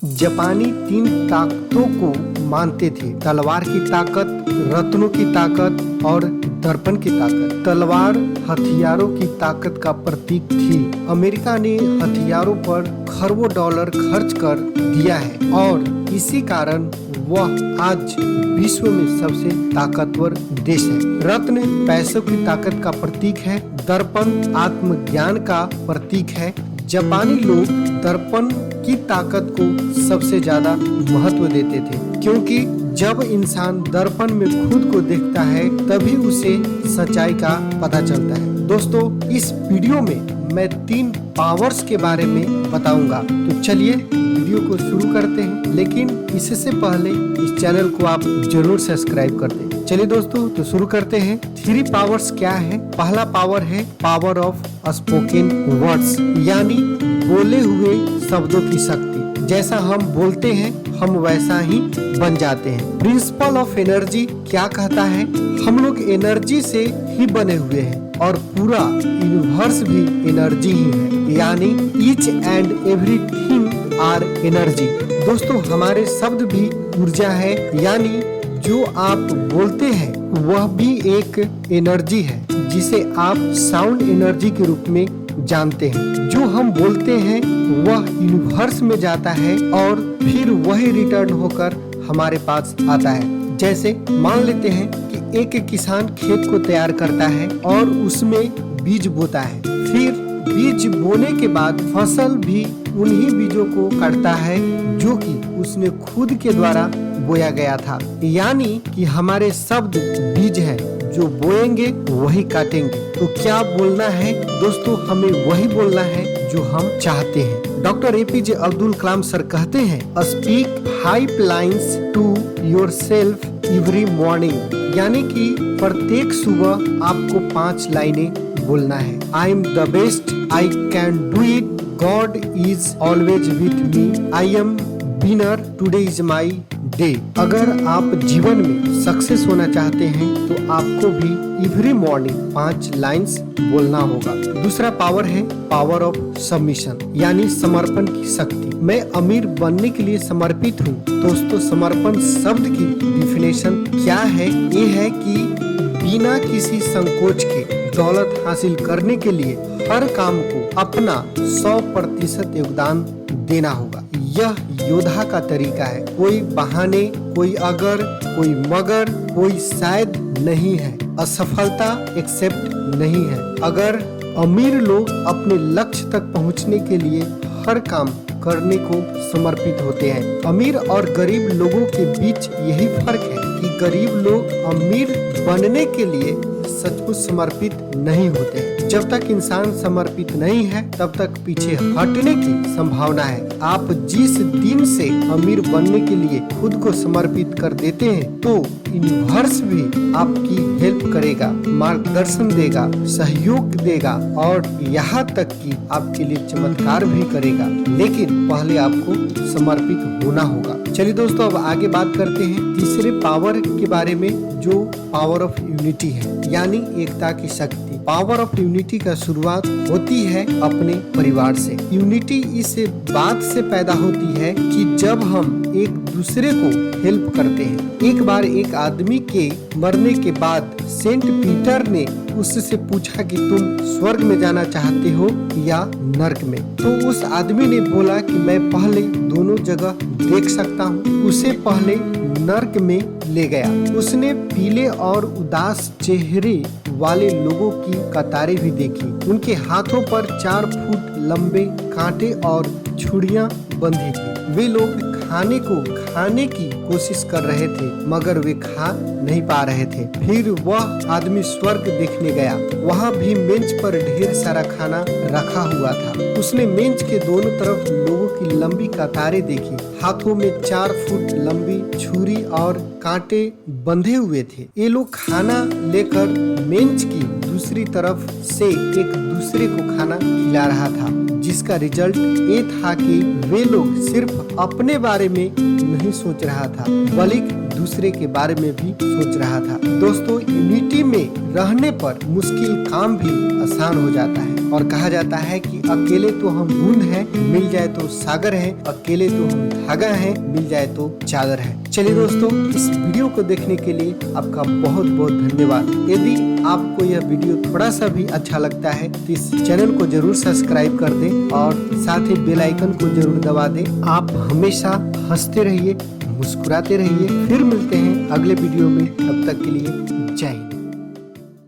जापानी 3 ताकतों को मानते थे, तलवार की ताकत, रत्नों की ताकत और दर्पण की ताकत। तलवार हथियारों की ताकत का प्रतीक थी। अमेरिका ने हथियारों पर खरबों डॉलर खर्च कर दिया है और इसी कारण वह आज विश्व में सबसे ताकतवर देश है। रत्न पैसों की ताकत का प्रतीक है। दर्पण आत्मज्ञान का प्रतीक है। जापानी लोग दर्पण की ताकत को सबसे ज्यादा महत्व देते थे, क्योंकि जब इंसान दर्पण में खुद को देखता है तभी उसे सच्चाई का पता चलता है। दोस्तों, इस वीडियो में मैं 3 पावर्स के बारे में बताऊंगा। तो चलिए वीडियो को शुरू करते हैं, लेकिन इससे पहले इस चैनल को आप जरूर सब्सक्राइब कर दें। चलिए दोस्तों, तो शुरू करते हैं। 3 पावर्स क्या है? पहला पावर है पावर ऑफ स्पोकन वर्ड्स, यानी बोले हुए शब्दों की शक्ति। जैसा हम बोलते हैं हम वैसा ही बन जाते हैं। प्रिंसिपल ऑफ एनर्जी क्या कहता है? हम लोग एनर्जी से ही बने हुए हैं और पूरा यूनिवर्स भी एनर्जी ही है, यानी each and everything are energy. दोस्तों, हमारे शब्द भी ऊर्जा है, यानी जो आप बोलते हैं वह भी एक एनर्जी है, जिसे आप साउंड एनर्जी के रूप में जानते हैं। जो हम बोलते हैं वह यूनिवर्स में जाता है और फिर वही रिटर्न होकर हमारे पास आता है। जैसे मान लेते हैं कि एक किसान खेत को तैयार करता है और उसमें बीज बोता है, फिर बीज बोने के बाद फसल भी उन्हीं बीजों को काटता है जो कि उसने खुद के द्वारा बोया गया था। यानी कि हमारे शब्द बीज है, जो बोएंगे वही काटेंगे। तो क्या बोलना है दोस्तों? हमें वही बोलना है जो हम चाहते हैं। Doctor APJ Abdul Kalam sir कहते हैं, speak 5 lines to yourself every morning, यानी कि प्रत्येक सुबह आपको 5 लाइनें बोलना है। I am the best, I can do it, God is always with me, I am winner, today is my day. अगर आप जीवन में सक्सेस होना चाहते हैं तो आपको भी एवरी मॉर्निंग 5 लाइन्स बोलना होगा। दूसरा पावर है पावर ऑफ सबमिशन, यानी समर्पण की शक्ति। मैं अमीर बनने के लिए समर्पित हूँ। दोस्तों, समर्पण शब्द की डिफिनेशन क्या है? ये है कि बिना किसी संकोच के दौलत हासिल करने के लिए हर काम को अपना 100% योगदान देना होगा। यह योद्धा का तरीका है। कोई बहाने, कोई अगर, कोई मगर, कोई शायद नहीं है। असफलता एक्सेप्ट नहीं है। अगर अमीर लोग अपने लक्ष्य तक पहुंचने के लिए हर काम करने को समर्पित होते हैं। अमीर और गरीब लोगों के बीच यही फर्क है कि गरीब लोग अमीर बनने के लिए सचमुच समर्पित नहीं होते। जब तक इंसान समर्पित नहीं है तब तक पीछे हटने की संभावना है। आप जिस दिन से अमीर बनने के लिए खुद को समर्पित कर देते हैं तो यूनिवर्स भी आपकी हेल्प करेगा, मार्गदर्शन देगा, सहयोग देगा और यहाँ तक कि आपके लिए चमत्कार भी करेगा। लेकिन पहले आपको समर्पित होना होगा। चलिए दोस्तों, अब आगे बात करते हैं तीसरे पावर के बारे में, जो पावर ऑफ यूनिटी है, यानी एकता की शक्ति। पावर ऑफ यूनिटी का शुरुआत होती है अपने परिवार से। यूनिटी इस बात से पैदा होती है कि जब हम एक दूसरे को हेल्प करते हैं। एक बार एक आदमी के मरने के बाद सेंट पीटर ने उससे पूछा कि तुम स्वर्ग में जाना चाहते हो या नर्क में? तो उस आदमी ने बोला कि मैं पहले दोनों जगह देख सकता हूँ। उसे पहले नर्क में ले गया। उसने पीले और उदास चेहरे वाले लोगों की कतारें भी देखी। उनके हाथों पर 4 फुट लंबे कांटे और छुरियां बंधी थी। वे लोग खाने की कोशिश कर रहे थे, मगर वे खा नहीं पा रहे थे। फिर वह आदमी स्वर्ग देखने गया। वहाँ भी मेज पर ढेर सारा खाना रखा हुआ था। उसने मेज के दोनों तरफ लोगों की लंबी कतारें देखी। हाथों में 4 फुट लंबी छुरी और कांटे बंधे हुए थे। ये लोग खाना लेकर मेज की दूसरी तरफ से एक दूसरे को खाना खिला रहा था, जिसका रिजल्ट ये था कि वे लोग सिर्फ अपने बारे में नहीं सोच रहा था, बल्कि दूसरे के बारे में भी सोच रहा था। दोस्तों, यूनिटी में रहने पर मुश्किल काम भी आसान हो जाता है। और कहा जाता है कि अकेले तो हम बूंद हैं, मिल जाए तो सागर है, अकेले तो हम धागा है, मिल जाए तो चादर है। चलिए दोस्तों, इस वीडियो को देखने के लिए आपका बहुत बहुत धन्यवाद। यदि आपको यह वीडियो थोड़ा सा भी अच्छा लगता है तो इस चैनल को जरूर सब्सक्राइब कर दें और साथ ही बेल आइकन को जरूर दबा दें। आप हमेशा हंसते रहिए, मुस्कुराते रहिए। फिर मिलते हैं अगले वीडियो में, तब तक के लिए जय हिंद।